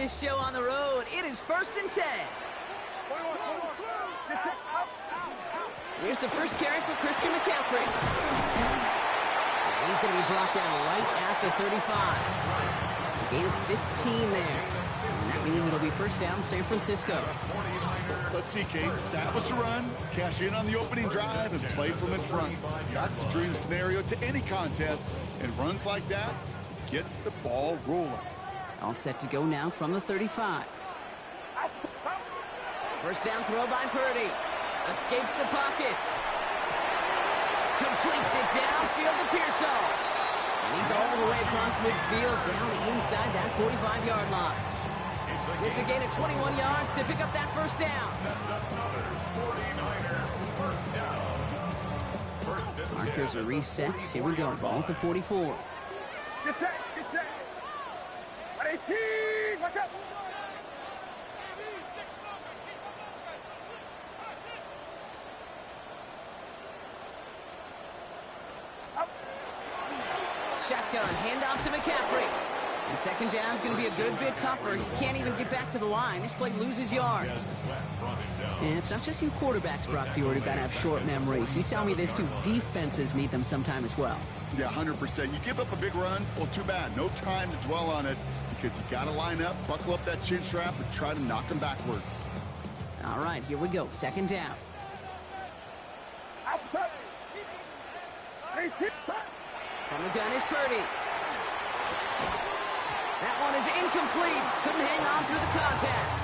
this show on the road. It is 1st and 10. Here's the first carry for Christian McCaffrey. He's going to be brought down right at the 35. Gain of 15 there. And that means it'll be first down San Francisco. Let's see, Kate. Establish a run, cash in on the opening drive, and play from in front. That's a dream scenario to any contest, and runs like that gets the ball rolling. All set to go now from the 35. First down throw by Purdy. Escapes the pocket. Completes it downfield to Pearsall. And he's all the way across midfield down inside that 45-yard line. It's a gain of 21 yards to pick up that first down. Markers are reset. Here we go. Ball at the 44. Get set, get set. 18, watch out. Shotgun, handoff to McCaffrey. And second down is going to be a good bit tougher. He can't even get back to the line. This play loses yards. And it's not just you quarterbacks, Brock Ford, who got to have short memories. You tell me this too. Defenses need them sometime as well. Yeah, 100%. You give up a big run, well, too bad. No time to dwell on it because you got to line up, buckle up that chin strap, and try to knock them backwards. All right, here we go. Second down. Outside. 18. From the gun is Purdy. That one is incomplete. Couldn't hang on through the contact.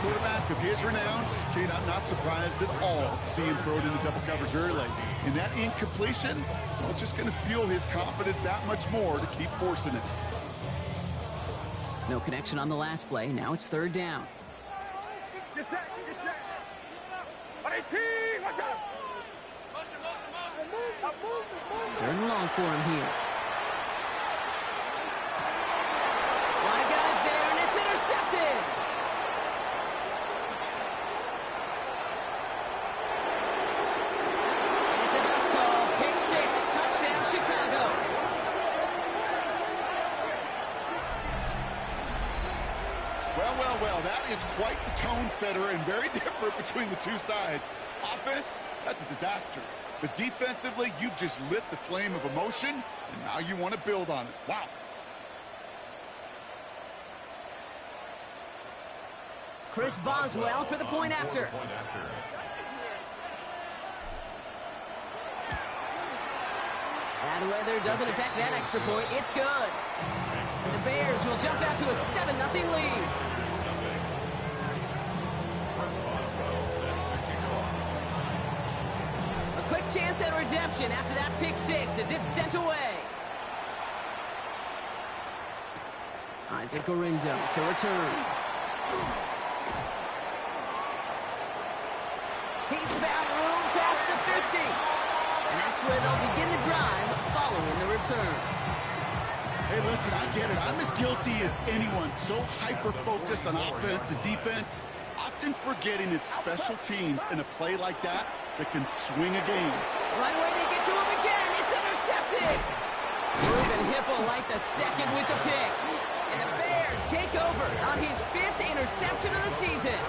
Quarterback of his renown, Kate, I'm not surprised at all to see him throw it into double coverage early. And that incompletion, well, it's just going to fuel his confidence that much more to keep forcing it. No connection on the last play. Now it's third down. Get set, get set. 18, watch out. Third and long for him here. A lot of guys there, and it's intercepted. And it's a house call. Pick 6, touchdown Chicago. Well, that is quite the tone setter and very different between the two sides. Offense, that's a disaster. But defensively, you've just lit the flame of emotion, and now you want to build on it. Wow. Chris Boswell for the point after. Bad weather doesn't affect that extra point. It's good. And the Bears will jump out to a 7-0 lead. A quick chance at redemption after that pick 6 as it's sent away. Isaac Gorindo to return. He's found room past the 50. And that's where they'll begin the drive following the return. Hey, listen, I get it. I'm as guilty as anyone. So hyper-focused on offense and defense, often forgetting it's special teams in a play like that that can swing a game. Right away they get to him again. It's intercepted. Ruben Hippolyte the second with the pick. And the Bears take over on his 5th interception of the season.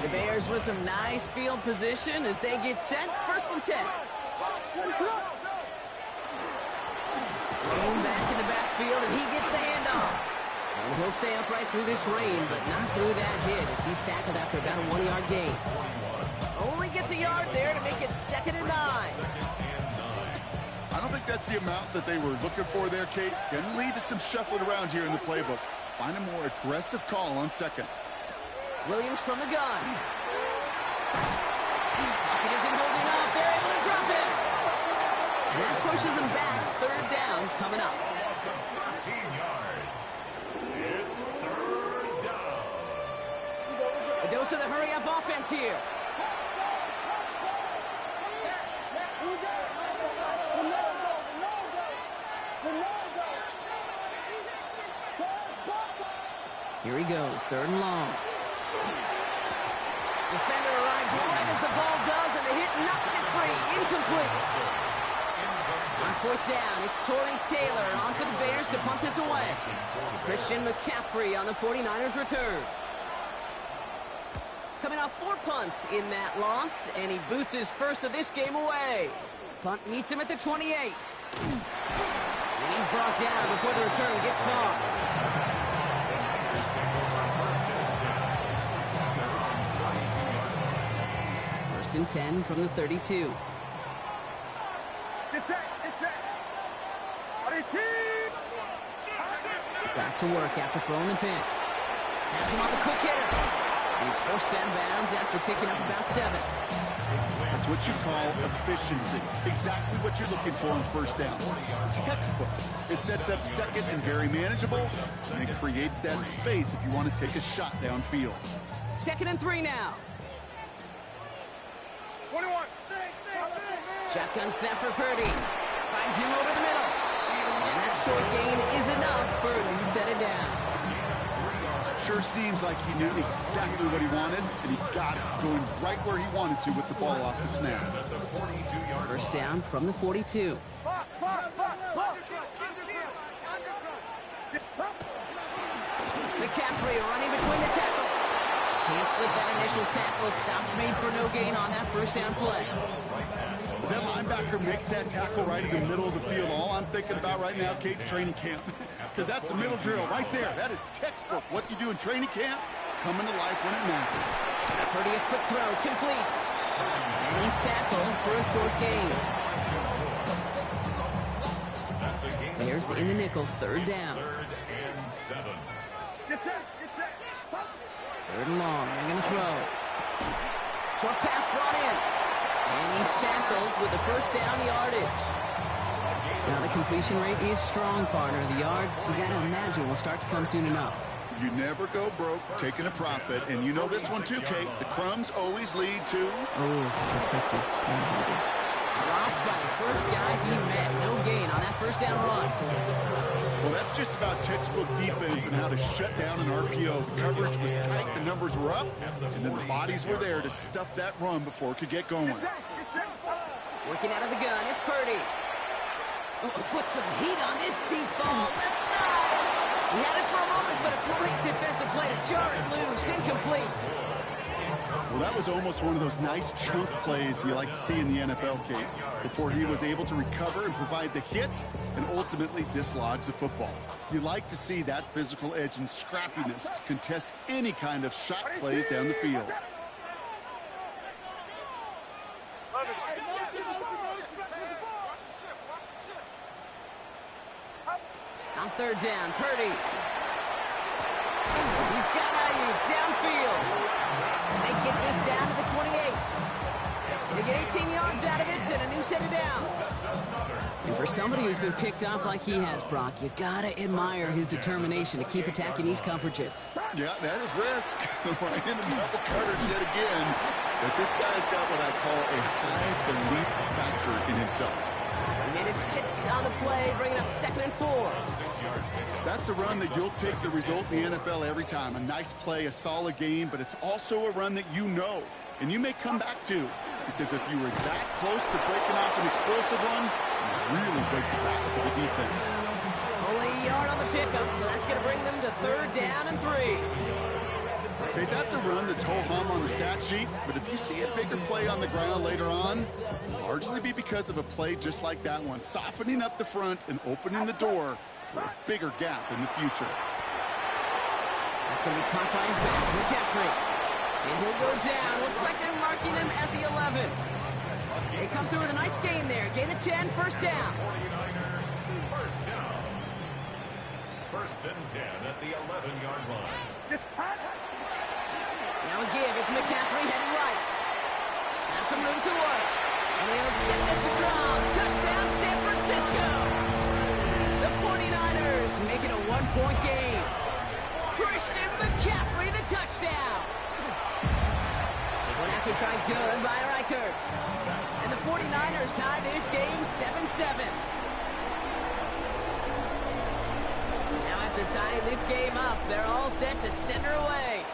The Bears with some nice field position as they get set. 1st and 10. Thrown back in the backfield, and he gets the handoff. And he'll stay upright through this rain, but not through that hit as he's tackled after about a 1-yard gain. Only gets a yard there to make it 2nd and 9. I don't think that's the amount that they were looking for there, Kate. Going to lead to some shuffling around here in the playbook. Find a more aggressive call on 2nd. Williams from the gun. Pocket isn't holding up. They're able to drop it. And that pushes him back. 3rd down coming up. 13 yards. It's 3rd down. A dose of the hurry-up offense here. Here he goes, 3rd and long. Defender arrives right as the ball does, and the hit knocks it free. Incomplete. On fourth down, it's Torrey Taylor on for the Bears to punt this away. Christian McCaffrey on the 49ers return. Coming off 4 punts in that loss, and he boots his first of this game away. Punt meets him at the 28. And he's brought down before the return gets far. First and 10 from the 32. Get set. Back to work after throwing the pick. Has him on the quick hitter. He's forced out of bounds after picking up about 7. That's what you call efficiency. Exactly what you're looking for on first down. Textbook. It sets up second and very manageable, and it creates that space if you want to take a shot downfield. 2nd and 3 now. 21. Shotgun snap for Purdy. Finds him over the middle. And that short gain is enough for a new set of downs. Sure seems like he knew exactly what he wanted, and he got it, going right where he wanted to with the ball off the snap. First down from the 42. McCaffrey running between the tackles. Can't slip that initial tackle. Stops made for no gain on that first down play. As that linebacker makes that tackle right in the middle of the field, all I'm thinking about right now, Kate's training camp. Because that's a middle drill right there. That is textbook. What you do in training camp, coming to life when it matters. Purdy, a quick throw, complete. And he's tackled for a short gain. Bears in the nickel, 3rd down. 3rd and long, they're going to throw. Short pass brought in. And he's tackled with the first down yardage. Now the completion rate is strong, partner. The yards, you got to imagine, will start to come soon enough. You never go broke taking a profit, and you know this one too, Kate. The crumbs always lead to... Dropped by the first guy he met. No gain on that first down run. Well, that's just about textbook defense and how to shut down an RPO. The coverage was tight, the numbers were up, and then the bodies were there to stuff that run before it could get going. Working out of the gun, it's Purdy. Put some heat on this deep ball, left side. He had it for a moment, but a great defensive play to jar it loose, incomplete. Well, that was almost one of those nice chunk plays you like to see in the NFL, Kate, before he was able to recover and provide the hit and ultimately dislodge the football. You like to see that physical edge and scrappiness to contest any kind of shot plays down the field. On 3rd down, Purdy. He's got Ayuk downfield. They get this down to the 28. They get 18 yards out of it and a new set of downs. And for somebody who's been picked off like he has, Brock, you gotta admire his determination to keep attacking these coverages. Yeah, that is risk. Right into double coverage yet again. But this guy's got what I call a high belief factor in himself. He made it 6 on the play, bringing up 2nd and 4. That's a run that you'll take the result in the NFL every time. A nice play, a solid game, but it's also a run that you know, and you may come back to. Because if you were that close to breaking off an explosive run, you really break the backs of the defense. Only a yard on the pickup, so that's going to bring them to 3rd down and 3. Okay, that's a run that's ho-hum on the stat sheet, but if you see a bigger play on the ground later on, it'll largely be because of a play just like that one, softening up the front and opening the door for a bigger gap in the future. That's going to be caught by his back, McCaffrey. And he'll go down. Looks like they're marking him at the 11. They come through with a nice gain there. Gain of 10, first down. First and 10 at the 11-yard line. Now a give. It's McCaffrey heading right. Has some room to work. And he'll get this across. Touchdown, San Francisco. The 49ers making a 1-point game. Christian McCaffrey, the touchdown. One after try good by Reichert. And the 49ers tie this game 7-7. Now after tying this game up, they're all set to send her away.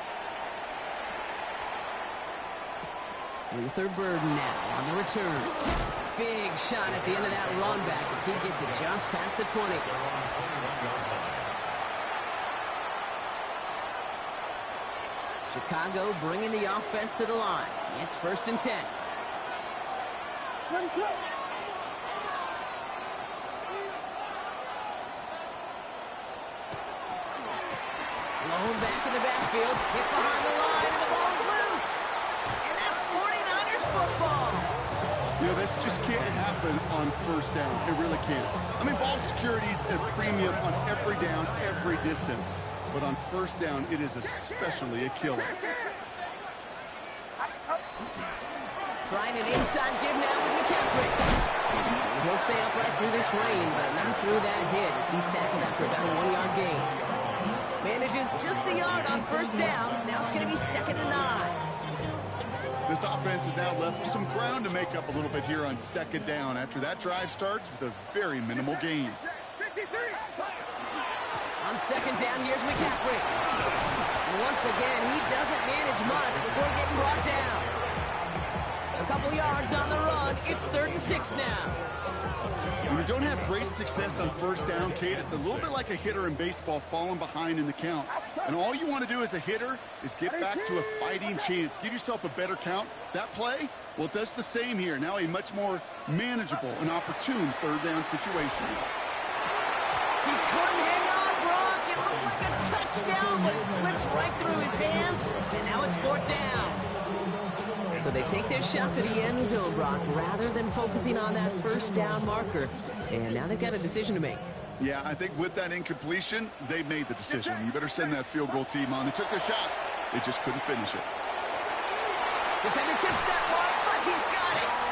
Luther Burden now on the return. big shot at the end of that run back as he gets it just past the 20. Chicago bringing the offense to the line. It's 1st and 10. Blown back in the backfield, hit behind the line, and the ball is loose. And that's 49ers football. You know, this just can't happen on 1st down. It really can't. I mean, ball security is a premium on every down, every distance. But on 1st down, it is especially a killer. Trying an inside give now with McCaffrey. He'll stay upright through this rain, but not through that hit as he's tackled after about a 1-yard gain. Manages just a yard on 1st down. Now it's going to be 2nd and 9. This offense is now left with some ground to make up a little bit here on 2nd down after that drive starts with a very minimal gain. On 2nd down, here's McCaffrey. And once again, he doesn't manage much before getting brought down. A couple yards on the run. It's 3rd and 6 now. When you don't have great success on 1st down, Kate, it's a little bit like a hitter in baseball falling behind in the count. And all you want to do as a hitter is get back to a fighting chance. Give yourself a better count. That play, well, it does the same here. Now a much more manageable and opportune 3rd down situation. He couldn't hang on, Brock. It looked like a touchdown, but it slips right through his hands. And now it's 4th down. So they take their shot for the end zone, Brock, rather than focusing on that 1st down marker. And now they've got a decision to make. Yeah, I think with that incompletion, they made the decision. You better send that field goal team on. They took their shot. They just couldn't finish it. Defender tips that mark, but he's got it.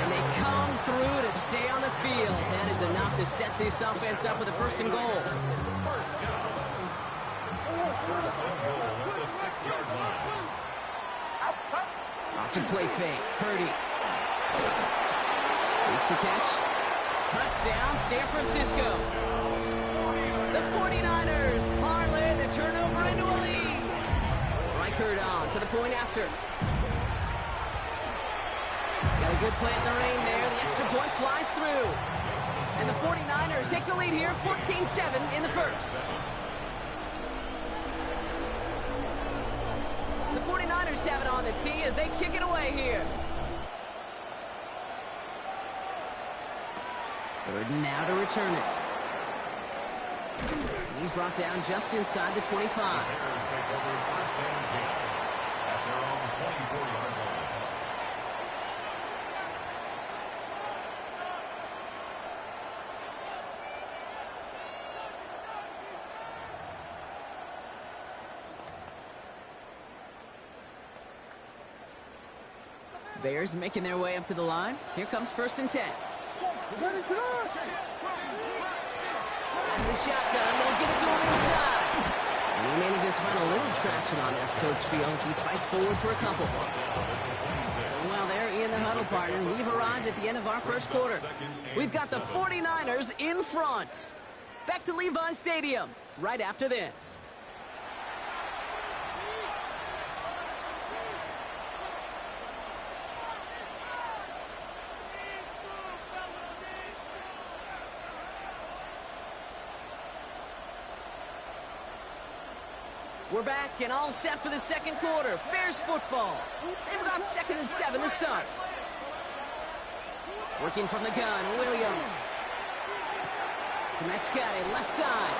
And they come through to stay on the field. That is enough to set this offense up with a 1st and goal. First and goal at the 6-yard line. Off to play fake. Purdy. Makes the catch. Touchdown, San Francisco. The 49ers parlay the turnover into a lead. Reichert on for the point after. Got a good play in the rain there. The extra point flies through. And the 49ers take the lead here, 14-7 in the 1st. The 49ers have it on the tee as they kick it away here. 3rd and now to return it. And he's brought down just inside the 25. Bears take over 1st and 10 at their own 24-yard line. Bears making their way up to the line. Here comes 1st and 10. Out of the shotgun, they'll give it to him inside. And he manages to find a little traction on that search field as he fights forward for a couple. So while they're in the huddle, partner, we've arrived at the end of our 1st quarter. We've got the 49ers in front. Back to Levi's Stadium right after this. We're back and all set for the 2nd quarter. Bears football. They've got 2nd and 7 to start. Working from the gun, Williams. Komet's got it, left side.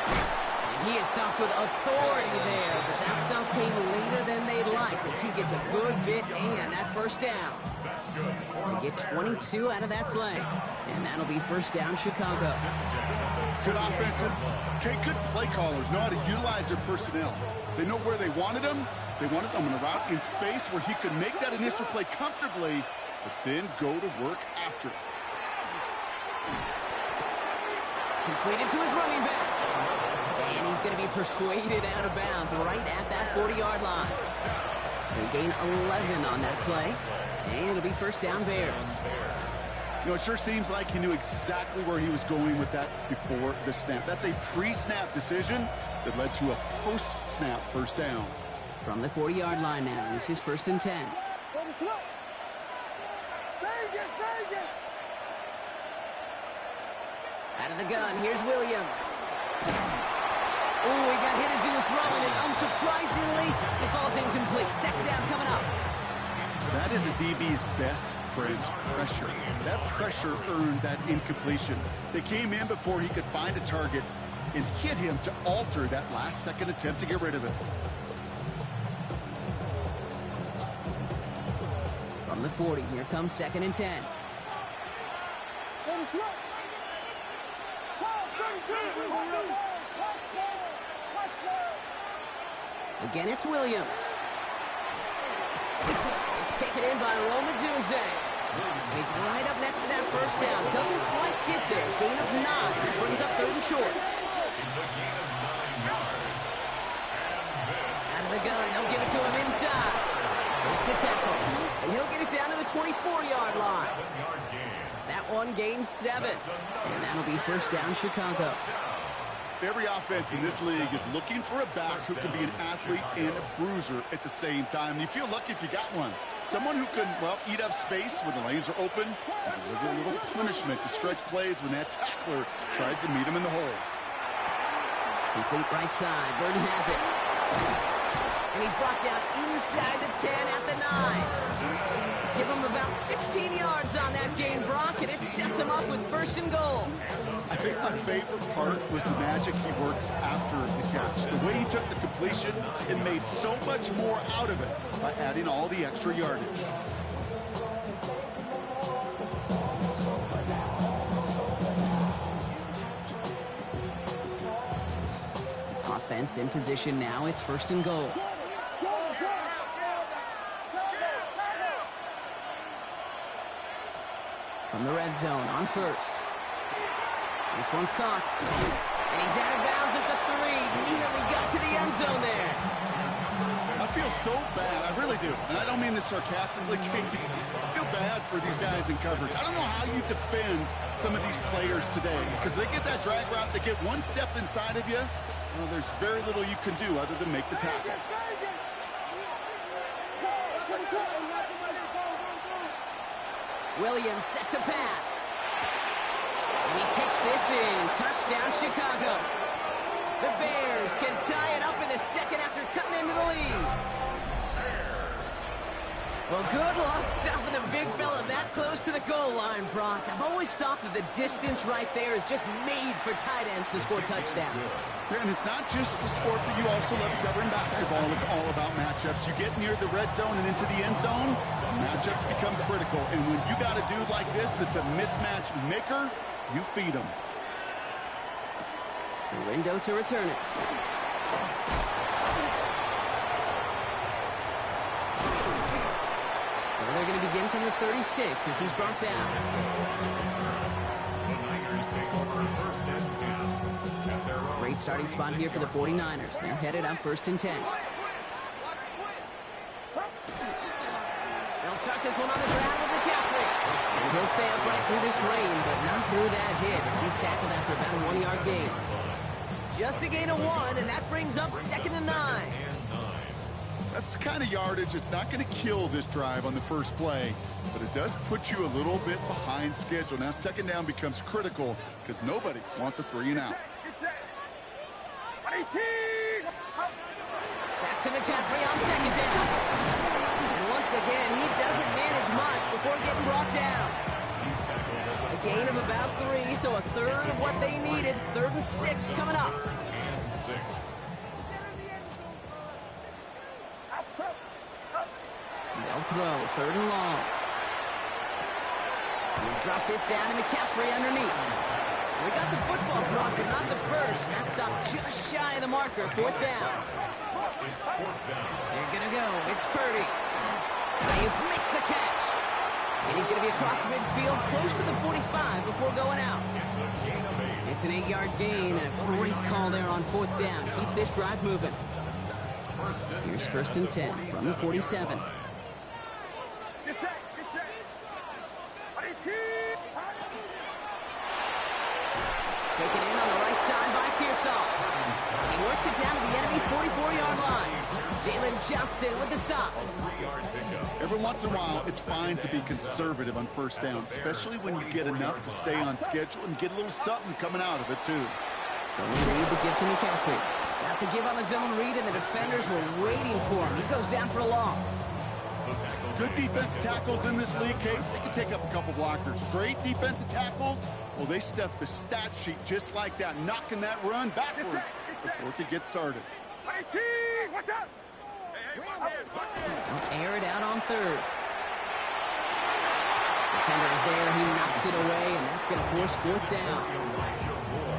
And he is stopped with authority there, but that stop came later than they'd like as he gets a good bit and that 1st down. They get 22 out of that play. And that'll be 1st down, Chicago. Good offenses. Okay, good play callers know how to utilize their personnel. They know where they wanted them. They wanted them in a route in space where he could make that initial play comfortably, but then go to work after it. Completed to his running back. And he's going to be persuaded out of bounds right at that 40-yard line. They gain 11 on that play. And it'll be 1st down, Bears. You know, it sure seems like he knew exactly where he was going with that before the snap. That's a pre-snap decision that led to a post-snap 1st down. From the 40-yard line now, this is 1st and 10. Out of the gun, here's Williams. Oh, he got hit as he was throwing, and unsurprisingly, it falls incomplete. Second down coming up. That is a DB's best friend, pressure. That pressure earned that incompletion. They came in before he could find a target and hit him to alter that last-second attempt to get rid of it. From the 40, here comes 2nd and 10. Again, it's Williams. It's taken in by Romadunze. He's right up next to that first down. Doesn't quite get there. Gain of 9. That brings up 3rd and short. Out of the gun. They'll give it to him inside. Makes the tackle. And he'll get it down to the 24-yard line. That one gains 7. And that'll be first down, Chicago. Every offense in this league is looking for a back who can be an athlete and a bruiser at the same time. You feel lucky if you got one. Someone who can, well, eat up space when the lanes are open and deliver a little punishment to stretch plays when that tackler tries to meet him in the hole. Complete right side. Burton has it. And he's brought down inside the 10 at the 9. Give him about 16 yards on that gain, Brock, and it sets him up with 1st and goal. I think my favorite part was the magic he worked after the catch. The way he took the completion and made so much more out of it by adding all the extra yardage. Offense in position now. It's 1st and goal. From the red zone on 1st. This one's caught. And he's out of bounds at the 3. Nearly got to the end zone there. I feel so bad. I really do. And I don't mean this sarcastically, Katie. I feel bad for these guys in coverage. I don't know how you defend some of these players today. Because they get that drag route, they get one step inside of you. Well, there's very little you can do other than make the tackle. Williams set to pass. And he takes this in. Touchdown, Chicago. The Bears can tie it up in the 2nd after cutting into the lead. Well, good luck stopping the big fella that close to the goal line, Brock. I've always thought that the distance right there is just made for tight ends to score touchdowns. Yeah, and it's not just the sport that you also love to cover in basketball. It's all about matchups. You get near the red zone and into the end zone, matchups become critical. And when you got a dude like this that's a mismatch maker, you feed him. The window to return it. So they're going to begin from the 36 as he's brought down. Great starting spot here for the 49ers. They're headed up 1st and 10. They'll start this one on the ground with McCaffrey. And he'll stay upright through this rain, but not through that hit as he's tackled after about a 1-yard gain. Just a gain of 1, and that brings up 2nd and 9. That's the kind of yardage. It's not going to kill this drive on the first play, but it does put you a little bit behind schedule. Now 2nd down becomes critical because nobody wants a 3 and out. Back to McCaffrey on 2nd down. And once again, he doesn't manage much before getting brought down. A gain of about 3, so a 1/3 of what they needed. 3rd and 6 coming up. They'll throw, 3rd and long. We drop this down to McCaffrey underneath. We got the football block, but not the first. That stopped just shy of the marker. 4th down. They're going to go. It's Purdy. He makes the catch. And he's going to be across midfield, close to the 45 before going out. It's an 8-yard gain. A great call there on 4th down. Keeps this drive moving. Here's 1st and 10 from the 47. Taken in on the right side by Pearsall. And he works it down to the enemy 44-yard line. Jalen Johnson with the stop. Every once in a while, it's fine to be conservative on first down, especially when you get enough to stay on schedule and get a little something coming out of it, too. So we lead the give to McCaffrey. Got the give on the zone read, and the defenders were waiting for him. He goes down for a loss. Good defensive tackles in this league, Kate. They can take up a couple blockers. Great defensive tackles. Well, they stuff the stat sheet just like that, knocking that run backwards before it could get started. Watch out! They'll air it out on third. Defender is there. He knocks it away, and that's going to force fourth down.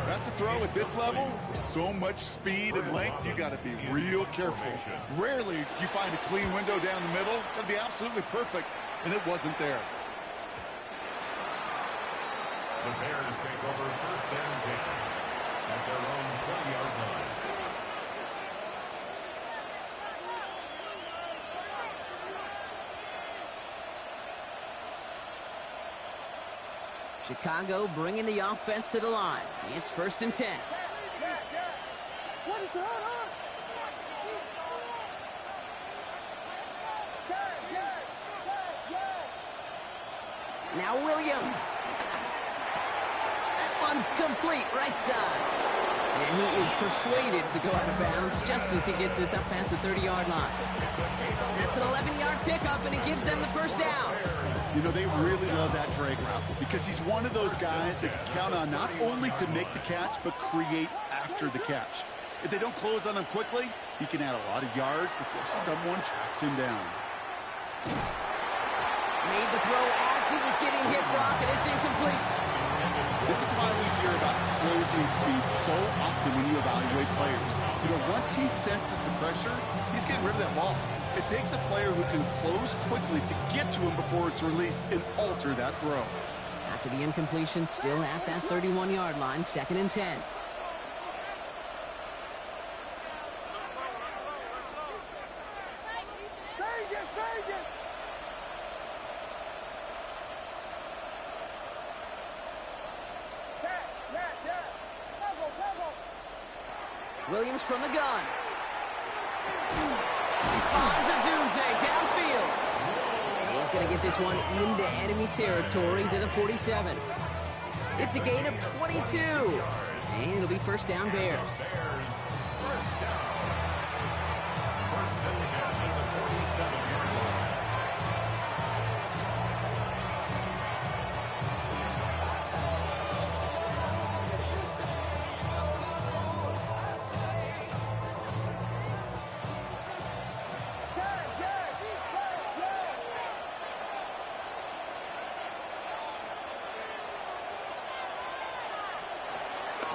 That's a throw at this level. With so much speed and length, you got to be real careful. Rarely do you find a clean window down the middle. That'd be absolutely perfect, and it wasn't there. The Bears take over first and 10 at their own 20-yard line. Chicago bringing the offense to the line. It's first and 10. Now Williams. That one's complete, right side. And he is persuaded to go out of bounds just as he gets this up past the 30-yard line. That's an 11-yard pickup, and it gives them the first down. You know, they really love that drag route because he's one of those guys that can count on not only to make the catch, but create after the catch. If they don't close on him quickly, he can add a lot of yards before someone tracks him down. Made the throw as he was getting hit, Brock, and it's incomplete. This is why we hear about closing speed so often when you evaluate players. You know, once he senses the pressure, he's getting rid of that ball. It takes a player who can close quickly to get to him before it's released and alter that throw. After the incompletion, still at that 31-yard line, second and 10. Williams from the gun. He finds a Dunze downfield. And he's going to get this one into enemy territory to the 47. It's a gain of 22. And it'll be first down Bears. First and 10 at the 47-yard line.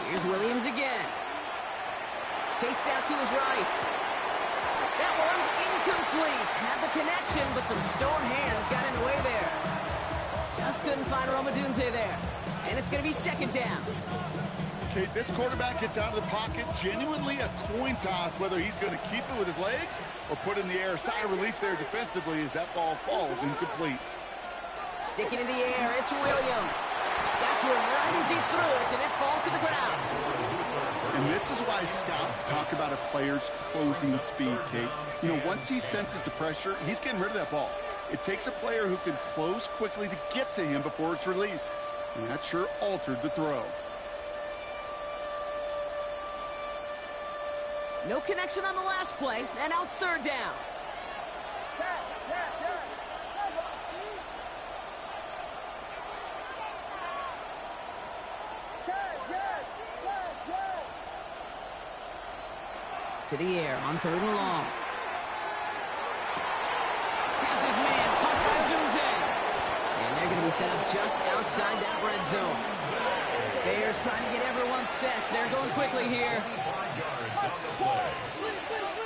Here's Williams again. Chased out to his right. That one's incomplete. Had the connection, but some stone hands got in the way there. Just couldn't find Dunze there. And it's going to be second down. Okay, this quarterback gets out of the pocket. Genuinely a coin toss whether he's going to keep it with his legs or put in the air. Sigh of relief there defensively as that ball falls incomplete. Sticking in the air, it's Williams. Got to him right as he threw it, and it falls to the ground. And this is why scouts talk about a player's closing speed, Kate. You know, once he senses the pressure, he's getting rid of that ball. It takes a player who can close quickly to get to him before it's released. And that sure altered the throw. No connection on the last play, and now it's third down. To the air on third and long. Has his man caught by Dunze. And they're going to be set up just outside that red zone. Bears trying to get everyone set. They're going quickly here. 5 yards on the play.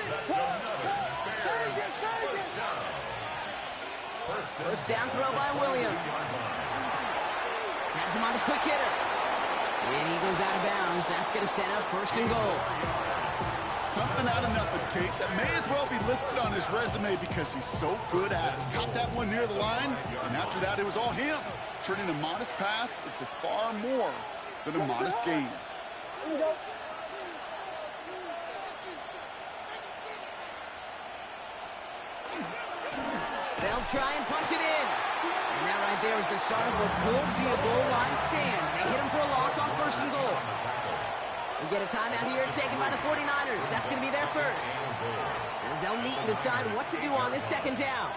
That's another Bears first down. First down throw by Williams. Has him on the quick hitter. And he goes out of bounds. That's going to set up first and goal. Something out of nothing, Kate, that may as well be listed on his resume because he's so good at it. Caught that one near the line, and after that, it was all him. Turning a modest pass into far more than a modest gain. They'll try and punch it in. And that right there is the start of what could be a goal line stand. They hit him for a loss on 1st and goal. We get a timeout here taken by the 49ers. That's going to be their first. As they'll meet and decide what to do on this 2nd down.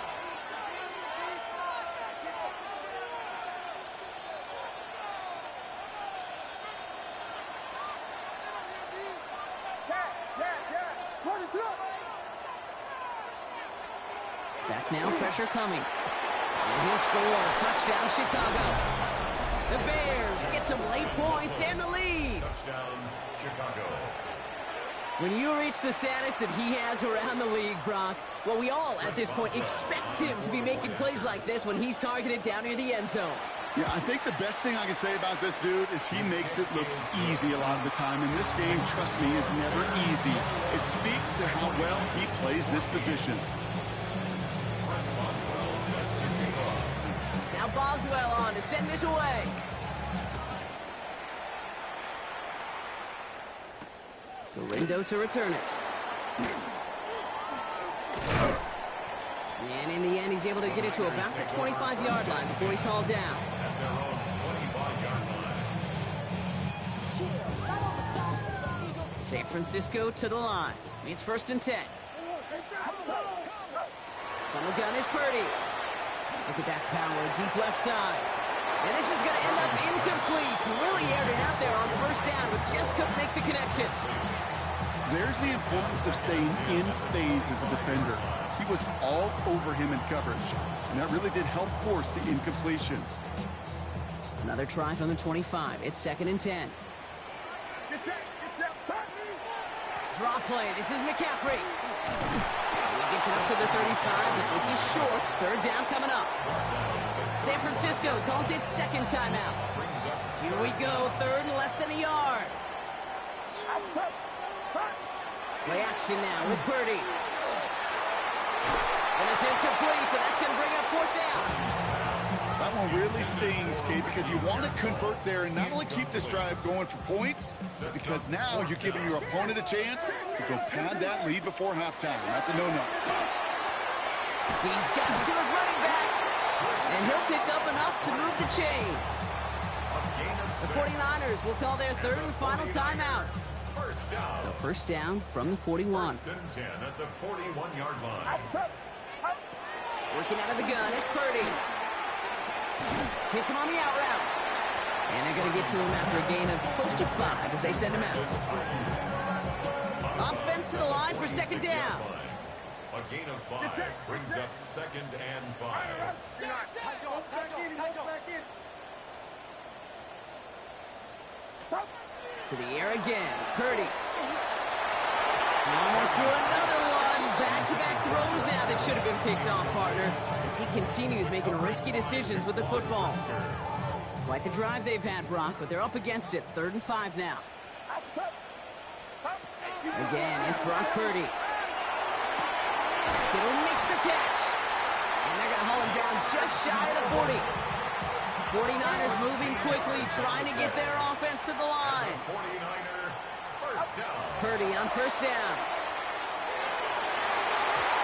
Back now, pressure coming. And he'll score. Touchdown, Chicago. The Bears get some late points and the lead. Touchdown, Chicago. When you reach the status that he has around the league, Brock, well, we all at this point expect him to be making plays like this when he's targeted down near the end zone. Yeah, I think the best thing I can say about this dude is he makes it look easy a lot of the time. And this game, trust me, is never easy. It speaks to how well he plays this position. Now Boswell on to send this away. Gorindo to return it. And in the end, he's able to get it to about the 25-yard line before he's hauled down. At their own 25-yard line. San Francisco to the line. It's 1st and 10. From the gun is Purdy. Look at that power, deep left side. And this is going to end up incomplete. He really aired it out there on 1st down, but just couldn't make the connection. There's the importance of staying in phase as a defender. He was all over him in coverage, and that really did help force the incompletion. Another try from the 25. It's 2nd and 10. Draw play. This is McCaffrey. He gets it up to the 35, but this is short. 3rd down coming up. San Francisco calls it 2nd timeout. Here we go. 3rd and less than a yard. Play action now with Purdy. And it's incomplete, so that's going to bring up 4th down. That one really stings, Kate, because you want to convert there and not only keep this drive going for points, but because now you're giving your opponent a chance to go pad that lead before halftime. That's a no-no. He's got to his running back, and he'll pick up enough to move the chains. The 49ers will call their 3rd and final timeout. So 1st down from the 41. 1st and 10 at the 41-yard line. Working out of the gun, it's Purdy. Hits him on the out route. And they're going to get to him after a gain of close to 5 as they send him out. Offense to the line for 2nd down. A gain of 5 brings up 2nd and 5. To the air again, Purdy. He almost threw another one. Back-to-back throws now that should have been picked off, partner, as he continues making risky decisions with the football. Quite the drive they've had, Brock, but they're up against it. 3rd and 5 now. Again, it's Brock Purdy. Kittle makes the catch. And they're going to haul him down just shy of the 40. 49ers moving quickly, trying to get their offense to the line. 49er, 1st down. Purdy on 1st down.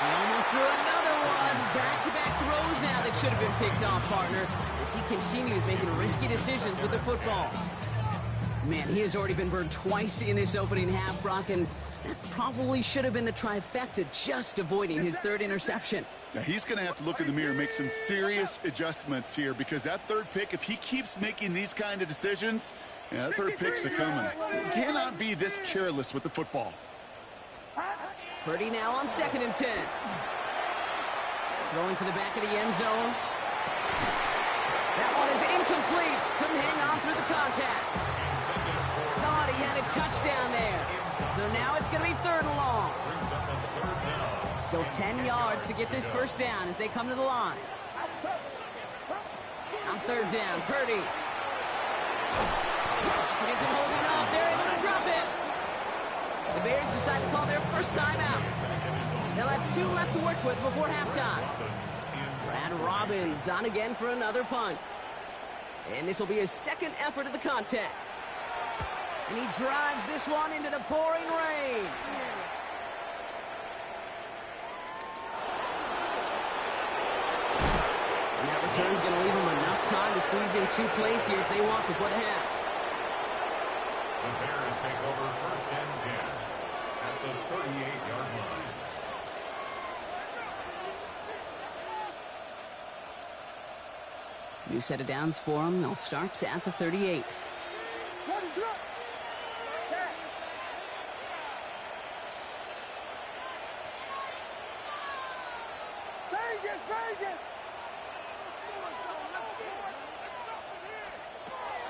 He almost threw another one. Back-to-back throws now that should have been picked off, partner, as he continues making risky decisions with the football. Man, he has already been burned twice in this opening half, Brock, and that probably should have been the trifecta, just avoiding his 3rd interception. Now, he's going to have to look in the mirror and make some serious adjustments here, because that 3rd pick, if he keeps making these kind of decisions, yeah, that 3rd pick's a coming. He cannot be this careless with the football. Purdy now on 2nd and 10. Throwing for the back of the end zone. That one is incomplete. Couldn't hang on through the contact. Thought he had a touchdown there. So now it's going to be 3rd and long. Still 10 yards to get this 1st down as they come to the line. On 3rd down, Purdy. He isn't holding up. They're able to drop it. The Bears decide to call their 1st timeout. They'll have 2 left to work with before halftime. Brad Robbins on again for another punt. And this will be his 2nd effort of the contest. And he drives this one into the pouring rain. return's going to leave them enough time to squeeze in 2 plays here if they want before the half. The Bears take over 1st and 10 at the 38-yard line. New set of downs for them. They'll start at the 38.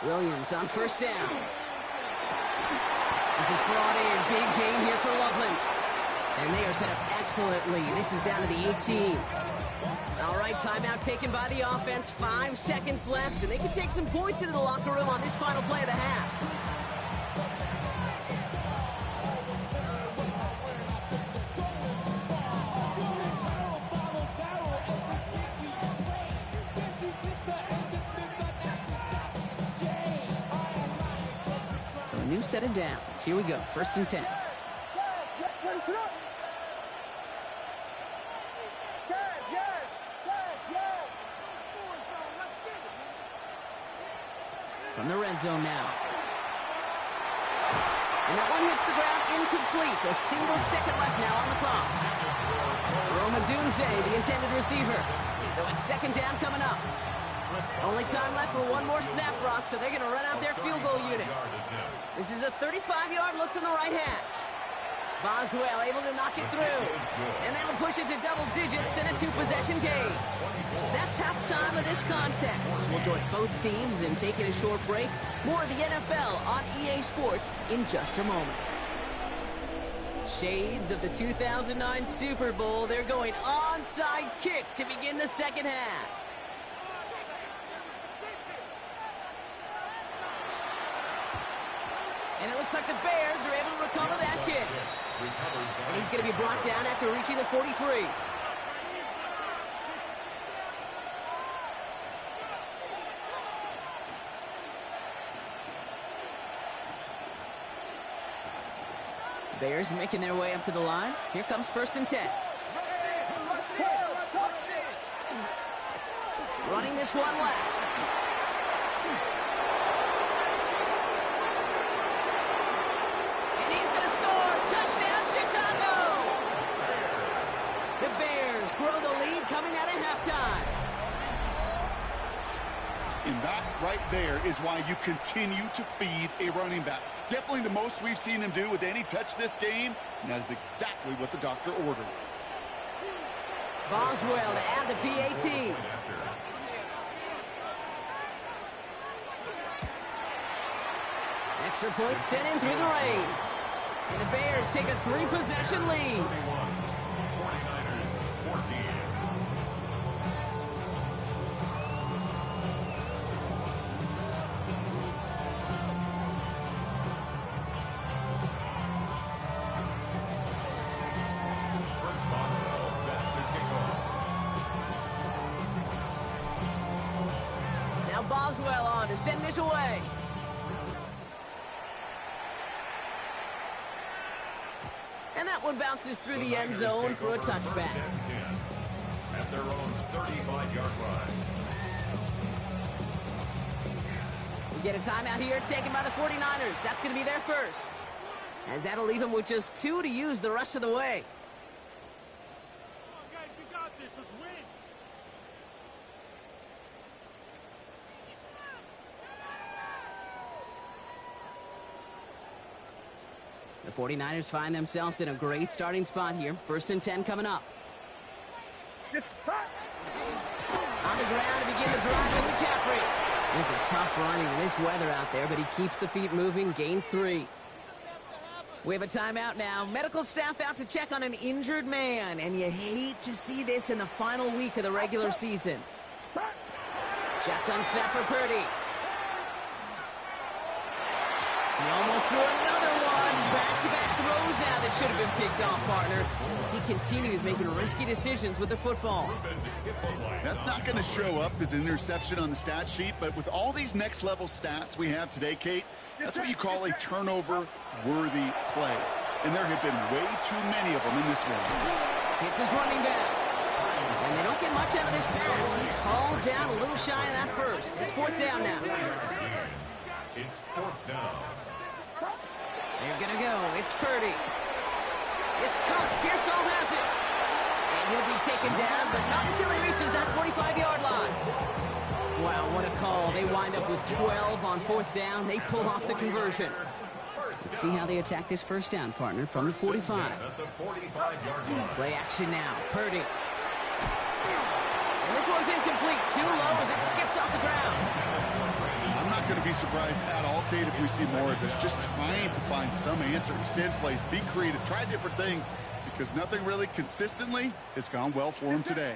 Williams on 1st down. This is brought in. Big gain here for Loveland. And they are set up excellently. This is down to the 18. All right, timeout taken by the offense. 5 seconds left, and they can take some points into the locker room on this final play of the half. So a new set of downs. Here we go, 1st and 10. From the red zone now. And that one hits the ground incomplete. A single second left now on the clock. Roma Dunze, the intended receiver. So it's 2nd down coming up. Only time left for one more snap, Brock, so they're going to run out their field goal unit. This is a 35-yard look from the right hash. Boswell able to knock it through. And that'll push it to double digits in a 2-possession game. That's halftime of this contest. We'll join both teams in taking a short break. More of the NFL on EA Sports in just a moment. Shades of the 2009 Super Bowl. They're going onside kick to begin the 2nd half. And it looks like the Bears are able to recover that kick. And he's going to be brought down after reaching the 43. Bears making their way up to the line. Here comes 1st and 10. Running this one left. And he's going to score. Touchdown, Chicago! The Bears grow the lead coming out of halftime. And that right there is why you continue to feed a running back. Definitely the most we've seen him do with any touch this game, and that is exactly what the doctor ordered. Boswell to add the PAT. Extra point sent in through the rain. And the Bears take a 3-possession lead. 49ers 14. Boswell on to send this away. And that one bounces through the end zone for a touchback. At their own 35-yard line. We get a timeout here taken by the 49ers. That's going to be their first. As that'll leave them with just 2 to use the rest of the way. The 49ers find themselves in a great starting spot here. 1st and 10 coming up. On the ground to begin the drive with McCaffrey. This is tough running in this weather out there, but he keeps the feet moving, gains 3. We have a timeout now. Medical staff out to check on an injured man, and you hate to see this in the final week of the regular season. Shotgun snap for Purdy. He almost threw another one. Back-to-back throws now that should have been picked off, partner, as he continues making risky decisions with the football. That's not going to show up as an interception on the stat sheet, but with all these next-level stats we have today, Kate, that's what you call a turnover-worthy play. And there have been way too many of them in this one. It's his running back. And they don't get much out of this pass. He's hauled down a little shy of that first. It's fourth down now. It's fourth down. They're going to go. It's Purdy. It's caught. Pearsall has it. And he'll be taken down, but not until he reaches that 45-yard line. Wow, what a call. They wind up with 12 on fourth down. They pull off the conversion. Let's see how they attack this first down, partner, from the 45. Play action now. Purdy. And this one's incomplete. Too low as it skips off the ground. I'm not going to be surprised at all, Kate, if we see more of this. Just trying to find some answer. Extend plays. Be creative. Try different things because nothing really consistently has gone well for him today.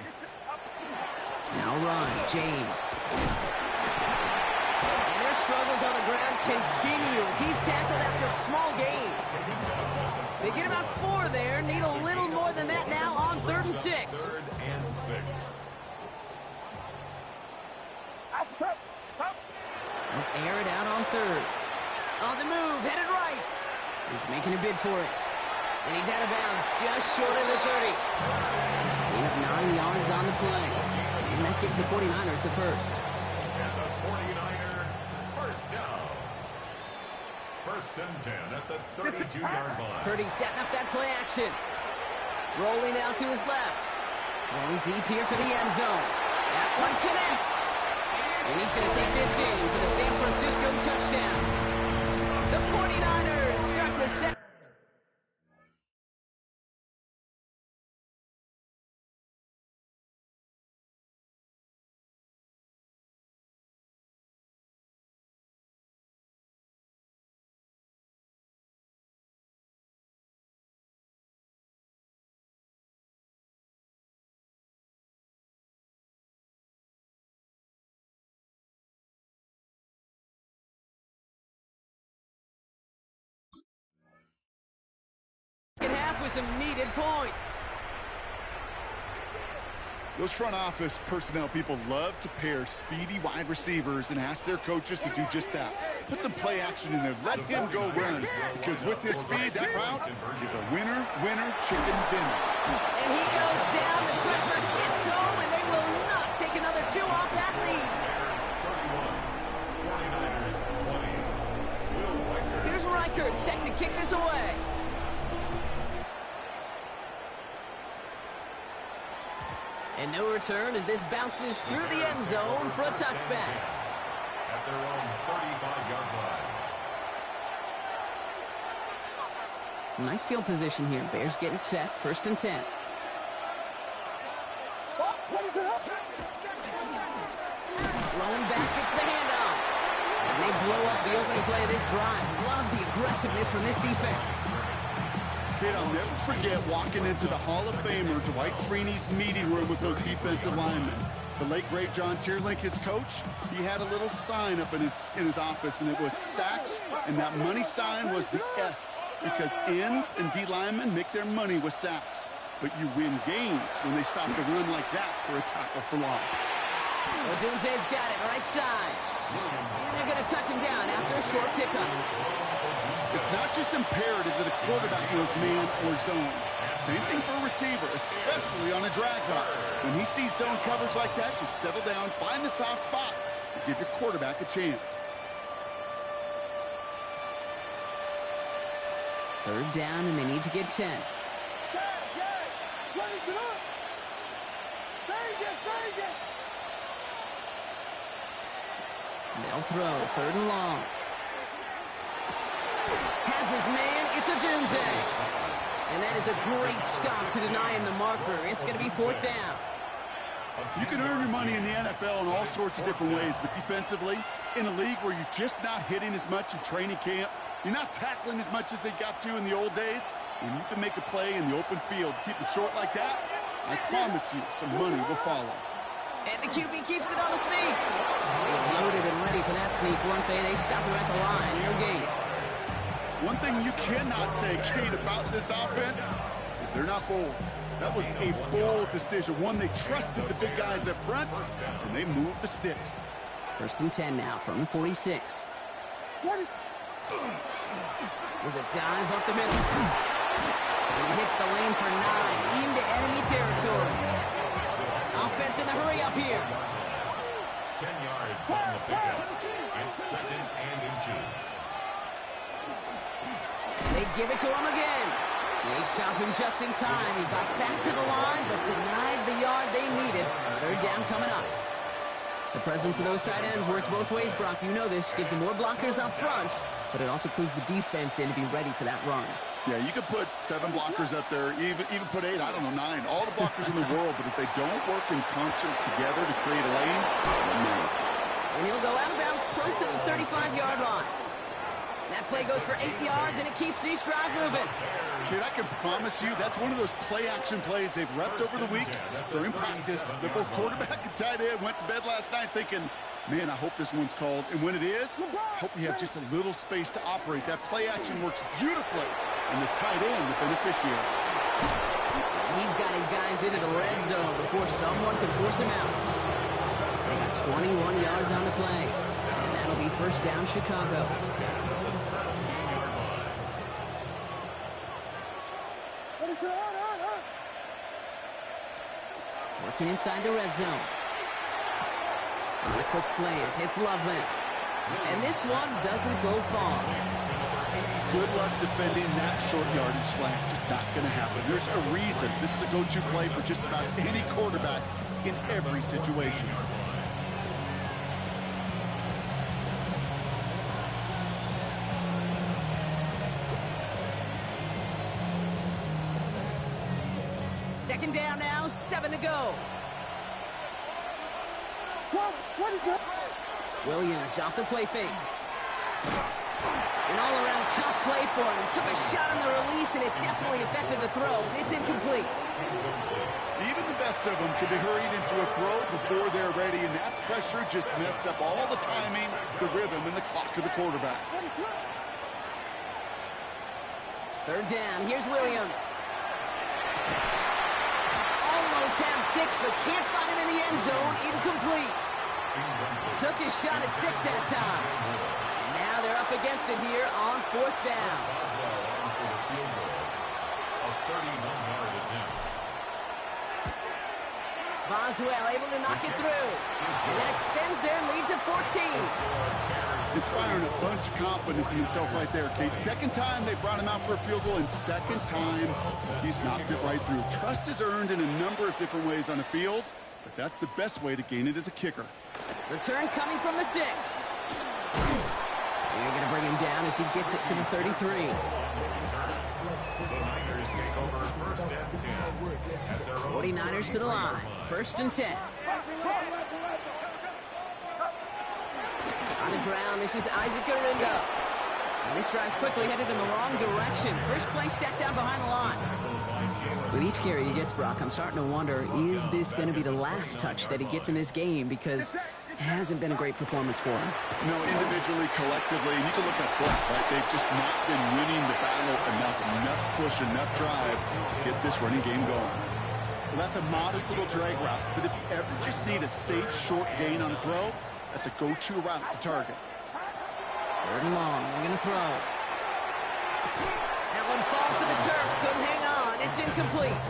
Now run. James. And their struggles on the ground continue as he's tackled after a small gain. They get about 4 there. Need a little more than that now on 3rd and 6. 3rd and 6. Air it out on 3rd. On the move, headed right. He's making a bid for it. And he's out of bounds, just short of the 30. Gain of 9 yards on the play. And that gives the 49ers the first. And the 49er first down. 1st and 10 at the 32-yard line. Purdy setting up that play action. Rolling out to his left. Going deep here for the end zone. That one connects. And he's going to take this in for the San Francisco touchdown. The 49ers start the second. Half with some needed points. Those front office personnel people love to pair speedy wide receivers and ask their coaches to do just that. Put some play action in there. Let him go run because with his speed, that route is a winner, chicken dinner. And he goes down. The pressure gets home, and they will not take another 2 off that lead. 49ers 20. Here's Reichert set to kick this away. And no return as this bounces through the end zone for a touchback. At their own 35-yard line. Some nice field position here. Bears getting set. 1st and 10. Thrown back, gets the handoff. And they blow up the opening play of this drive. Love the aggressiveness from this defense. Kid, I'll never forget walking into the Hall of Famer Dwight Freeney's meeting room with those defensive linemen. The late, great John Tierlink, his coach, he had a little sign up in his office, and it was sacks, and that money sign was the S, because ends and D linemen make their money with sacks. But you win games when they stop the run like that for a tackle for loss. Odunze's got it right side. And they're going to touch him down after a short pickup. It's not just imperative that a quarterback knows man or zone. Same thing for a receiver, especially on a drag route. When he sees zone coverage like that, just settle down, find the soft spot, and give your quarterback a chance. 3rd down, and they need to get 10. They'll throw. 3rd and long. Has his man. It's Odunze. And that is a great stop to deny him the marker. It's going to be 4th down. You can earn your money in the NFL in all sorts of different ways, but defensively, in a league where you're just not hitting as much in training camp, you're not tackling as much as they got to in the old days, and you can make a play in the open field. Keep it short like that, I promise you some money will follow. And the QB keeps it on the sneak. They were loaded and ready for that sneak, weren't they? They stopped him at the line. No gain. One thing you cannot say, Kate, about this offense is they're not bold. That was a bold decision, one they trusted the big guys up front, and they moved the sticks. 1st and 10 now from the 46. There's a dive up the middle. And he hits the lane for 9 into enemy territory. Offense in the hurry up here. 10 yards on the pickup. It's second and inches. They give it to him again. They stopped him just in time. He got back to the line, but denied the yard they needed. Third down coming up. The presence of those tight ends works both ways, Brock. You know this. Gives them more blockers up front, but it also clues the defense in to be ready for that run. Yeah, you could put 7 blockers up there, even put 8, I don't know, 9. All the blockers in the world, but if they don't work in concert together to create a lane, no. And he'll go out of bounds close to the 35-yard line. That play goes for 8 yards, and it keeps these drive moving. Dude, I can promise you that's one of those play-action plays they've repped over the week during practice. That both quarterback and tight end went to bed last night thinking, man, I hope this one's called. And when it is, I hope we have just a little space to operate. That play-action works beautifully, and the tight end, the beneficiary. He's got his guys into the red zone before someone can force him out. They got 21 yards on the play, and that'll be first down Chicago. Working inside the red zone. On a quick slant, it's Loveland. And this one doesn't go far. Good luck defending that short yardage slant. Just not going to happen. There's a reason this is a go-to play for just about any quarterback in every situation. Second down now, 7 to go. What is that? Williams off the play fake. An all-around tough play for him. He took a shot on the release, and it definitely affected the throw. It's incomplete. Even the best of them can be hurried into a throw before they're ready, and that pressure just messed up all the timing, the rhythm, and the clock of the quarterback. Third down, here's Williams. Almost had 6, but can't find him in the end zone. Incomplete. Took his shot at 6 that time. And now they're up against it here on 4th down. Boswell able to knock it through. And that extends their lead to 14. Inspiring a bunch of confidence in himself right there, Kate. Second time they brought him out for a field goal, and second time he's knocked it right through. Trust is earned in a number of different ways on the field, but that's the best way to gain it as a kicker. Return coming from the 6. They're going to bring him down as he gets it to the 33. The Niners take over first and 10 at their own 49ers to the line. First and 10. On the ground, this is Isaac Arindo. And this drive's quickly headed in the wrong direction. First play set down behind the line. With each carry he gets, Brock, I'm starting to wonder, is this going to be the last touch that he gets in this game? Because it hasn't been a great performance for him. No, individually, collectively, and you can look at flat, right? They've just not been winning the battle enough push, enough drive to get this running game going. Well, that's a modest little drag route, but if you ever just need a safe, short gain on a throw, that's a go-to route to target. Third and long, they're going to throw. That one falls to the turf, couldn't hang on, it's incomplete.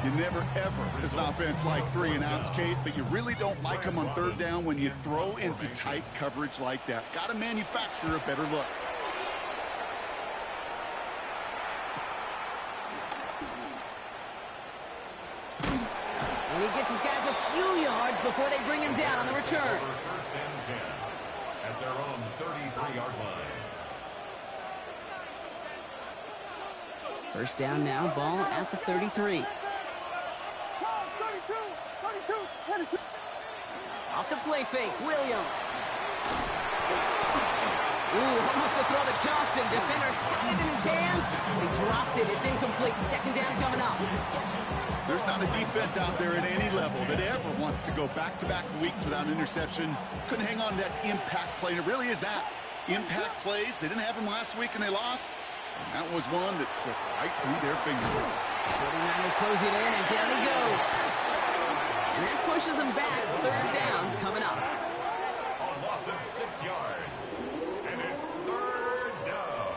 You never, ever, as an offense, like 3 and outs, Kate, but you really don't like them on third down when you throw into tight coverage like that. Got to manufacture a better look. And he gets his guys a few yards before they bring him down on the return. first and 10 at their own 33-yard line. First down now, ball at the 33. Off the play fake, Williams. Ooh, almost a throw that cost him. Defender had it in his hands, but he dropped it. It's incomplete. Second down coming up. There's not a defense out there at any level that ever wants to go back-to-back weeks without an interception. Couldn't hang on to that impact play. And it really is that. Impact plays. They didn't have them last week and they lost. And that was one that slipped right through their fingertips. 49ers close it in, and down he goes. And that pushes him back. Third down coming up. A loss of 6 yards. And it's third down.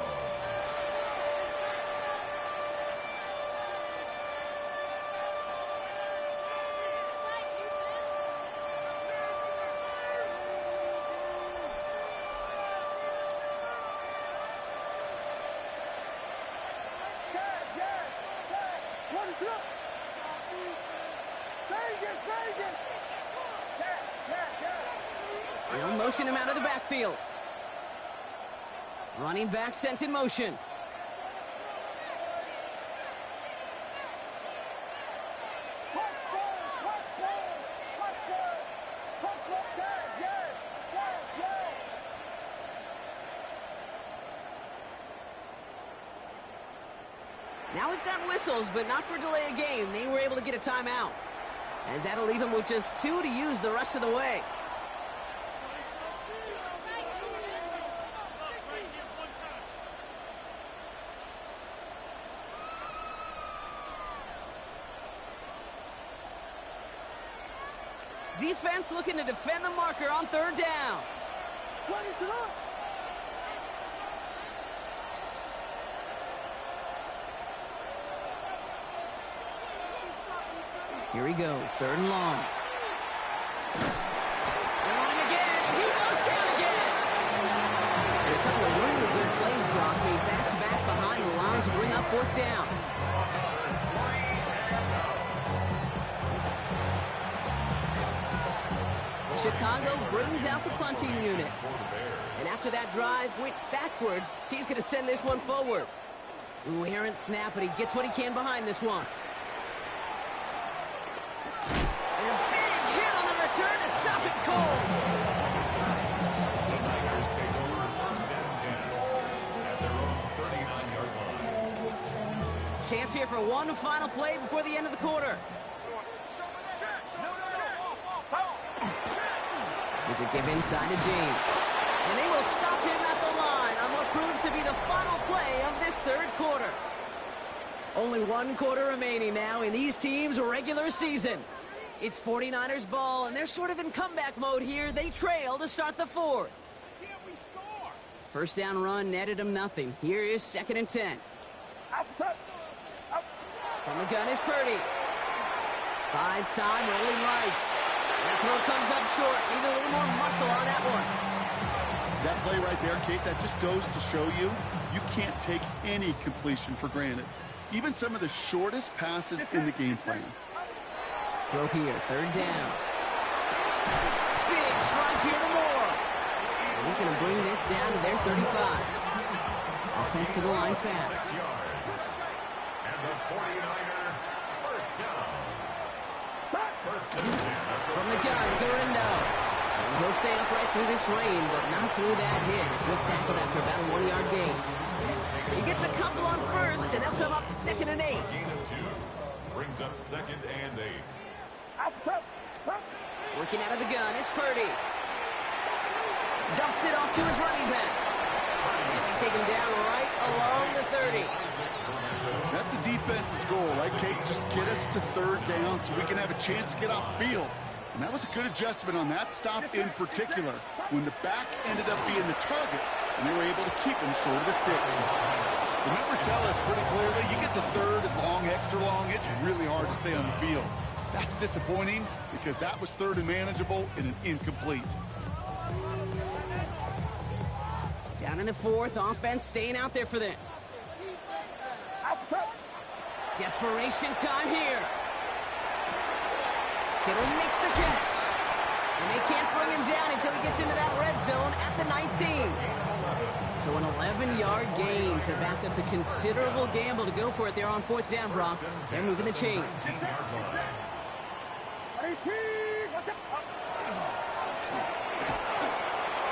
They'll motion him out of the backfield. Running back sent in motion. Now we've got whistles, but not for delay of game. They were able to get a timeout, as that'll leave him with just 2 to use the rest of the way. Defense looking to defend the marker on 3rd down. Here he goes, 3rd and long. They're on him again, and he goes down again. And a couple of really good plays, Brock, made back-to-back behind the line to bring up 4th down. Chicago brings out the punting unit. And after that drive went backwards, he's going to send this one forward. Ooh, errant snap, but he gets what he can behind this one. And a big hit on the return to stop it cold. The Niners take over 1st and 10 at their own 39-yard line. Chance here for one final play before the end of the quarter. There's a give inside to James. And they will stop him at the line on what proves to be the final play of this 3rd quarter. Only 1 quarter remaining now in these teams' regular season. It's 49ers ball, and they're sort of in comeback mode here. They trail to start the 4th. First down run netted them nothing. Here is 2nd and 10. From the gun is Purdy. Buys time, rolling right. That throw comes up short. Need a little more muscle on that one. That play right there, Kate, that just goes to show you, you can't take any completion for granted. Even some of the shortest passes in the game plan. Throw here, 3rd down. Big strike here to Moore. And he's going to bring this down to their 35. Offense to the line fast. 6 yards. And the 49er first down. First and 10. From the gun, Garindo. And he'll stay upright through this rain, but not through that hit. He's tackled after about a 1-yard gain. He gets a couple on 1st, and they'll come up 2nd and 8. Gain of 2 brings up 2nd and 8. Working out of the gun, it's Purdy. Dumps it off to his running back. And they take him down right along the 30. That's a defense's goal, right, Kate? Just get us to 3rd down so we can have a chance to get off the field. And that was a good adjustment on that stop in particular, when the back ended up being the target, and they were able to keep him short of the sticks. The numbers tell us pretty clearly, you get to 3rd and long, extra long, it's really hard to stay on the field. That's disappointing because that was 3rd and manageable and an incomplete. Down in the 4th, offense staying out there for this. Desperation time here. Kittle makes the catch. And they can't bring him down until he gets into that red zone at the 19. So an 11-yard gain to back up the considerable gamble to go for it there on 4th down, Brock. They're moving the chains.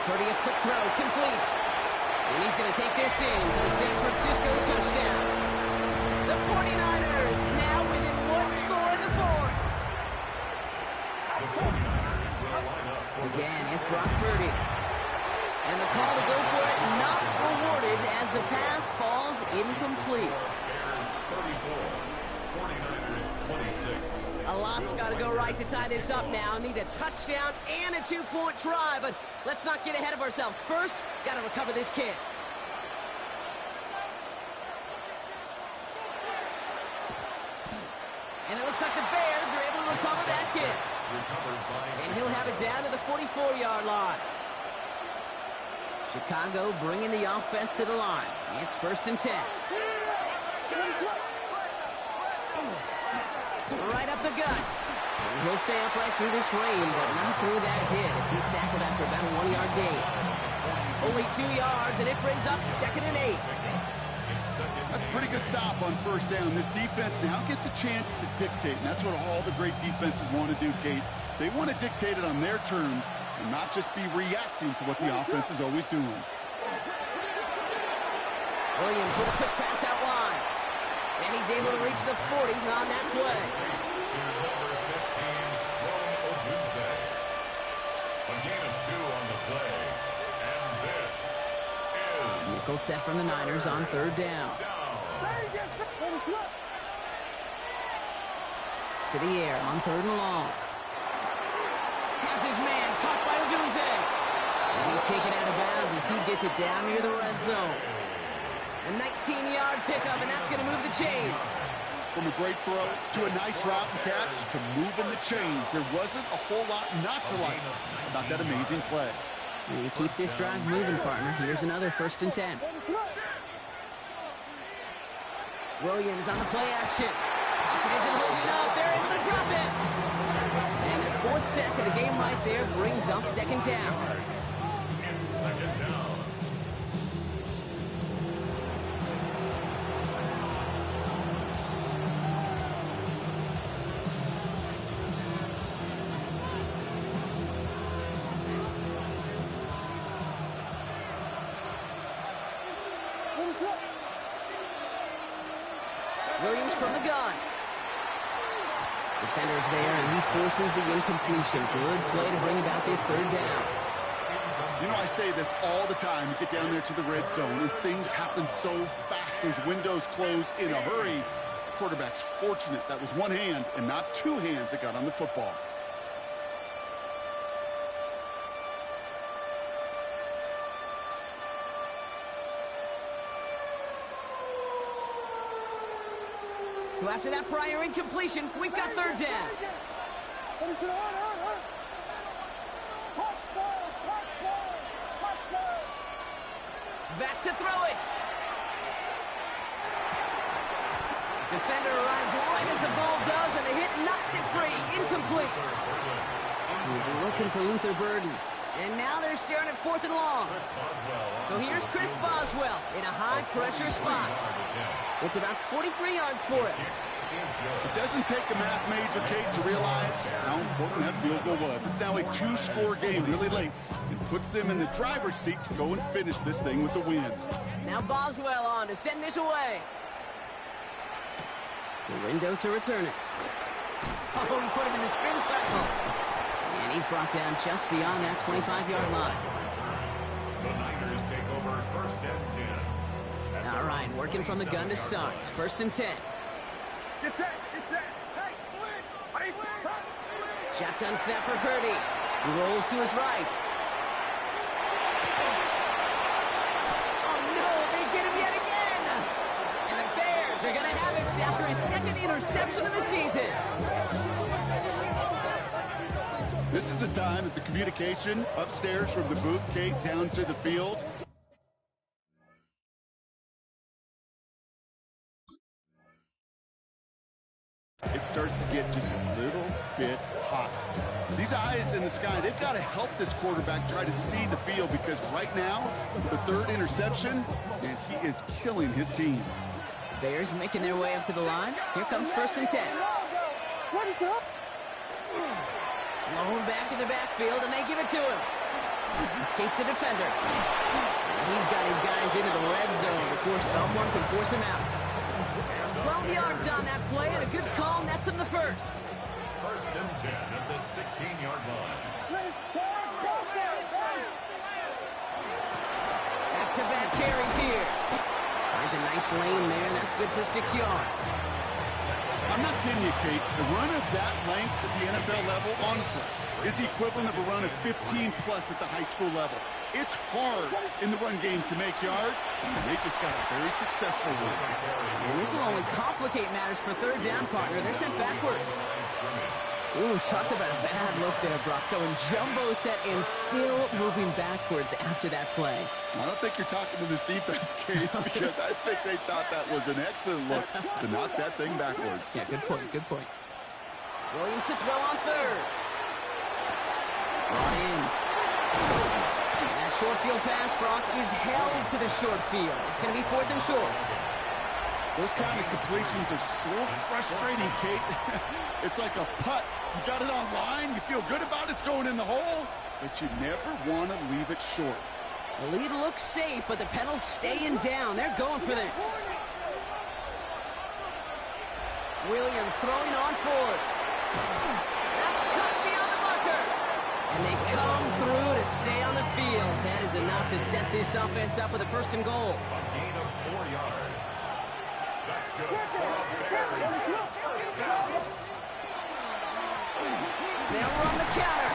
Purdy, a quick throw, complete. And he's going to take this in for the San Francisco touchdown. The 49ers now within 1 score in the 4th. The 49ers will line up for Again, it's Brock Purdy. And the call to go for it not rewarded as the pass falls incomplete. Bears 34, 49ers 26. A lot's got to go right to tie this up now. Need a touchdown and a 2-point try, but let's not get ahead of ourselves. First, got to recover this kick. And it looks like the Bears are able to recover that kick. And he'll have it down to the 44-yard line. Chicago bringing the offense to the line. It's 1st and 10. Right up the gut. He'll stay upright through this rain, but not through that hit as he's tackled after about a 1-yard gain. Only 2 yards, and it brings up 2nd and 8. That's a pretty good stop on first down. This defense now gets a chance to dictate, and that's what all the great defenses want to do, Kate. They want to dictate it on their terms and not just be reacting to what the offense is always doing. Williams with a quick pass out wide. And he's able to reach the 40 on that play. To number 15, a gain of 2 on the play. And this is... Nickel set from the Niners on 3rd down. To the air on 3rd and long. Has his man caught by Odunze. And he's taken out of bounds as he gets it down near the red zone. A 19-yard pickup, and that's going to move the chains. From a great throw to a nice route and catch to moving the chains. There wasn't a whole lot not to like about that amazing play. You keep this drive moving, partner. Here's another 1st and 10. Williams on the play action. Pocket isn't holding up. They're able to drop it. And their 4th sack of the game right there brings up 2nd down. It's 2nd down. Williams from the gun. Defender's there, and he forces the incompletion. Good play to bring about this 3rd down. You know, I say this all the time. You get down there to the red zone, and things happen so fast. Those windows close in a hurry. The quarterback's fortunate that was one hand and not 2 hands that got on the football. So after that prior incompletion, we've got 3rd down. Back to throw it. Defender arrives right as the ball does, and the hit knocks it free. Incomplete. He's looking for Luther Burden. And now they're staring at 4th and long. So here's Chris Boswell in a high-pressure spot. It's about 43 yards for him. It doesn't take a math major, Kate, to realize how important that field goal was. It's now a 2-score game really late and puts them in the driver's seat to go and finish this thing with the win. Now Boswell on to send this away. The window to return it. Oh, he put him in the spin cycle. And he's brought down just beyond that 25-yard line. The Niners take over 1st and 10. All right, working from the gun to start. 1st and 10. Get set, get set. Hey, Shotgun snap for Purdy. He rolls to his right. Oh, no, they get him yet again. And the Bears are going to have it after his 2nd interception of the season. This is a time that the communication upstairs from the booth, Kate, down to the field. It starts to get just a little bit hot. These eyes in the sky, they've got to help this quarterback try to see the field because right now, the 3rd interception, and he is killing his team. Bears making their way up to the line. Here comes 1st and 10. what is up? Blown back in the backfield, and they give it to him. Escapes the defender. He's got his guys into the red zone before someone can force him out. 12 yards on that play, and a good call nets him the 1st. 1st and 10 at the 16-yard line. Back-to-back carries here. Finds a nice lane there, and that's good for 6 yards. I'm not kidding you, Kate. The run of that length at the NFL level, honestly, is the equivalent of a run of 15-plus at the high school level. It's hard in the run game to make yards, and they just got a very successful one. And this will only complicate matters for 3rd down, partner. They're sent backwards. Ooh, talk about a bad look there, Brock. Going jumbo set and still moving backwards after that play. I don't think you're talking to this defense, Kate, because I think they thought that was an excellent look to knock that thing backwards. Yeah, good point, good point. Williams to throw on third. Brought in. That short field pass, Brock, is held to the short field. It's going to be 4th and short. Those kind of completions are so frustrating, Kate. It's like a putt. You got it on line, you feel good about it's going in the hole, but you never want to leave it short. The lead looks safe, but the pedal's staying down. They're going for this. Williams throwing on fourth. That's cut beyond the marker. And they come through to stay on the field. That is enough to set this offense up with a 1st and goal. A gain of 4 yards. That's good for a Bears first down. They'll run the counter.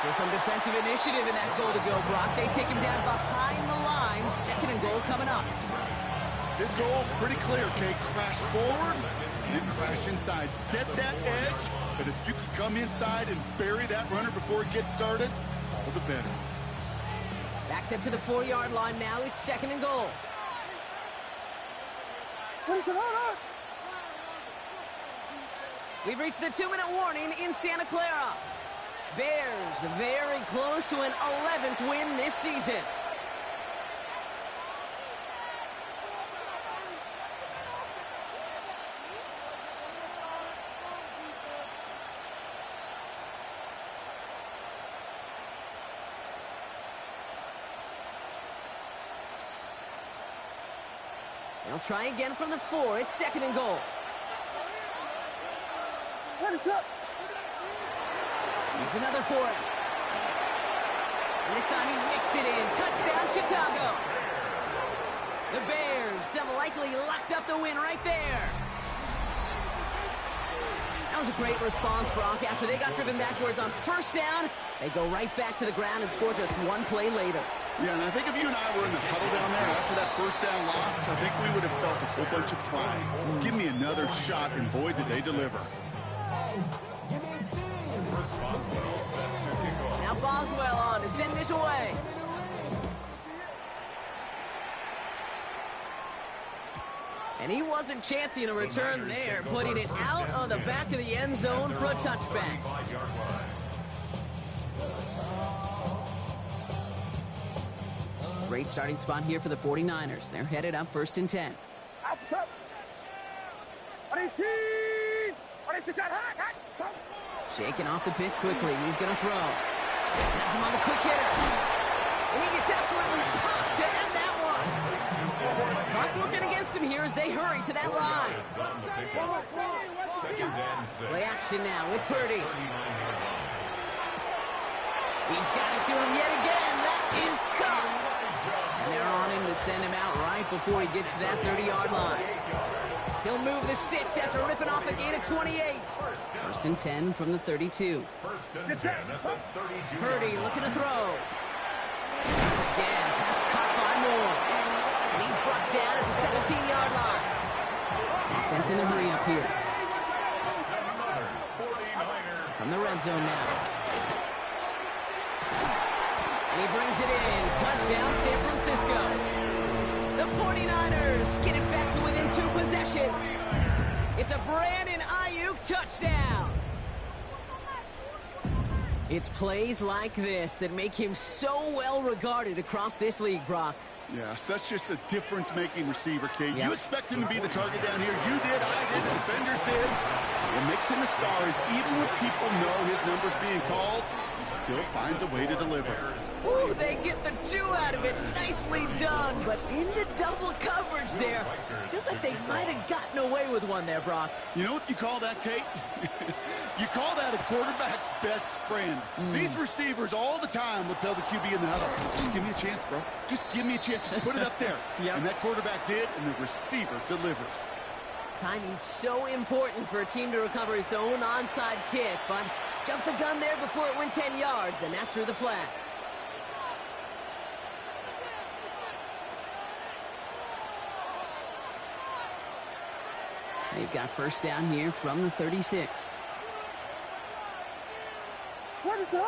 So some defensive initiative in that goal to go, Brock. They take him down behind the line. 2nd and goal coming up. This goal's pretty clear, Kate. Crash forward, and then crash inside. Set that edge, but if you could come inside and bury that runner before it gets started, all the better. Backed up to the 4-yard line now. It's 2nd and goal. We've reached the 2-minute warning in Santa Clara. Bears very close to an 11th win this season. They'll try again from the 4. It's 2nd and goal. Here's another for him. And this time he mixed it in. Touchdown, Chicago. The Bears have likely locked up the win right there. That was a great response, Brock. After they got driven backwards on 1st down, they go right back to the ground and score just 1 play later. Yeah, and I think if you and I were in the huddle down there after that 1st down loss, I think we would have felt a whole bunch of pride. Give me another shot, and boy, did they deliver. Now Boswell on to send this away. And he wasn't chancing a return there, putting it out on the back of the end zone for a touchback. Great starting spot here for the 49ers. They're headed up 1st and 10. Shaking off the pit quickly. He's going to throw. Has him on the quick hitter. And he gets absolutely popped to end that one. Clock working against him here as they hurry to that line. Play action now with Purdy. He's got it to him yet again. That is caught. And they're on him to send him out right before he gets to that 30-yard line. He'll move the sticks after ripping off a gain of 28. 1st and 10 from the 32. 1st and 10 at the 32. Purdy looking to throw. Once again, pass caught by Moore. And he's brought down at the 17-yard line. Defense in the hurry up here. From the red zone now. And he brings it in. Touchdown, San Francisco. The 49ers get it back to within 2 possessions. It's a Brandon Ayuk touchdown. It's plays like this that make him so well regarded across this league, Brock. Yeah, such just a difference-making receiver, Kate. Yep. You expect him to be the target down here. You did, I did, the defenders did. What makes him a star is even when people know his number's being called, he still finds a way to deliver. Ooh, they get the 2 out of it. Nicely done, but into double coverage there. Feels like they might have gotten away with one there, Brock. You know what you call that, Kate? You call that a quarterback's best friend. These receivers all the time will tell the QB in the huddle, just give me a chance, bro. Just give me a chance. Just put it up there. Yep. And that quarterback did, and the receiver delivers. Timing's so important for a team to recover its own onside kick, but jumped the gun there before it went 10 yards, and that drew the flag. They've got 1st down here from the 36. What is on?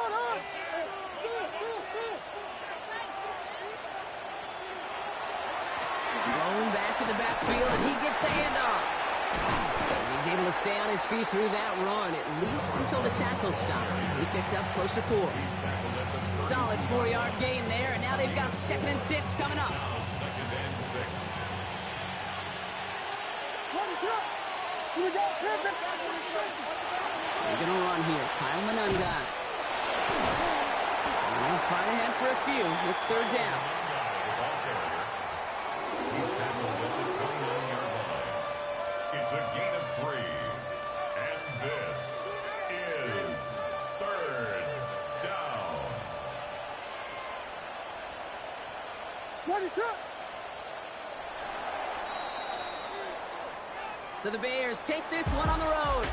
Going back in the backfield, and he gets the handoff. And he's able to stay on his feet through that run, at least until the tackle stops him. He picked up close to 4. Solid 4-yard gain there, and now they've got 2nd and 6 coming up. They're going to run here. Kyle Manunga. They'll fight ahead for a few. It's 3rd down. He's tackled at the 29-yard line. It's a gain of 3. And this is 3rd down. So the Bears take this one on the road.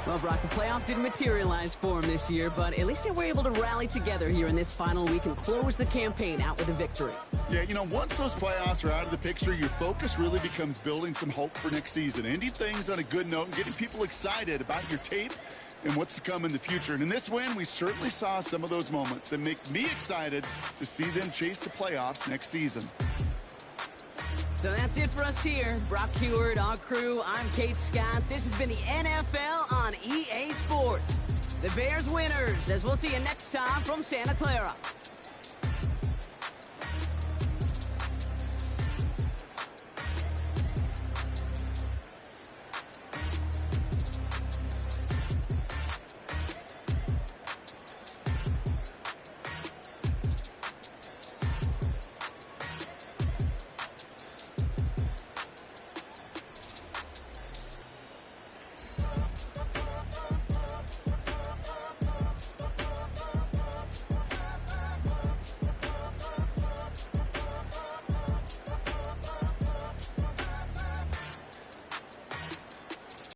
Well, Brock, the playoffs didn't materialize for them this year, but at least they were able to rally together here in this final week and close the campaign out with a victory. Yeah, you know, once those playoffs are out of the picture, your focus really becomes building some hope for next season, ending things on a good note and getting people excited about your tape and what's to come in the future. And in this win, we certainly saw some of those moments that make me excited to see them chase the playoffs next season. So that's it for us here. Brock Huard, our crew, I'm Kate Scott. This has been the NFL on EA Sports. The Bears winners, as we'll see you next time from Santa Clara.